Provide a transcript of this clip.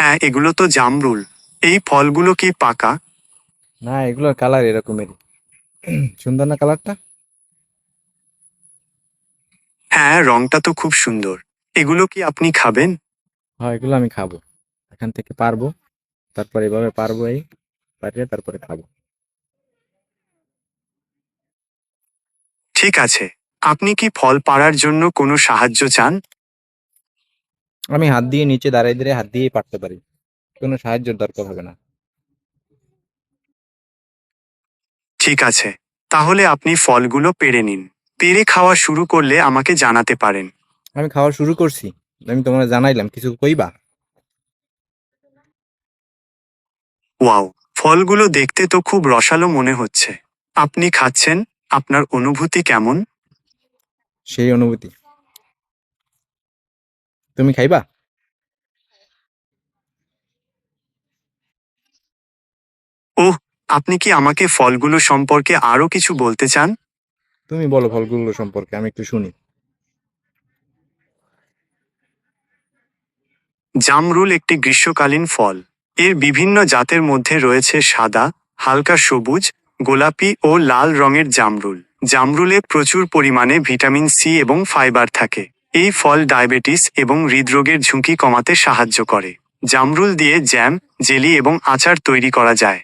হ্যাঁ, এগুলো তো জামরুল। এই ফলগুলো কি পাকা? না, এগুলোর কালার এরকমেরই। সুন্দর না কালারটা? হ্যাঁ, রংটা তো খুব সুন্দর। এগুলো কি আপনি খাবেন? হ্যাঁ, এগুলো আমি খাবো। এখান থেকে পারবো, তারপর এভাবে পারবো, এই পারিয়ে তারপরে খাবো। ঠিক আছে। আপনি কি ফল পাড়ার জন্য কোনো সাহায্য চান? আমি হাত দিয়ে নিচে দাঁড়িয়ে দাঁড়িয়ে হাত দিয়েই পারতে পারি, কোনো সাহায্যের দরকার হবে না। ঠিক আছে। তাহলে আপনি ফলগুলো পেড়ে নিন। পেড়ে খাওয়া শুরু করলে আমাকে জানাতে পারেন। আমি খাওয়া শুরু করছি, আমি তোমার জানাইলাম, কিছু কইবা? ওয়াও! ফলগুলো দেখতে তো খুব রসালো মনে হচ্ছে। আপনি খাচ্ছেন, আপনার অনুভূতি কেমন? সেই অনুভূতি। তুমি খাইবা? ওহ! আপনি কি আমাকে ফলগুলো সম্পর্কে আরও কিছু বলতে চান? তুমি বলো ফলগুলো সম্পর্কে, আমি একটু শুনি। জামরুল একটি গ্রীষ্মকালীন ফল। এর বিভিন্ন জাতের মধ্যে রয়েছে সাদা, হালকা সবুজ, গোলাপি ও লাল রঙের জামরুল। জামরুলে প্রচুর পরিমাণে ভিটামিন সি এবং ফাইবার থাকে। এই ফল ডায়াবেটিস এবং হৃদরোগের ঝুঁকি কমাতে সাহায্য করে। জামরুল দিয়ে জ্যাম, জেলি এবং আচার তৈরি করা যায়।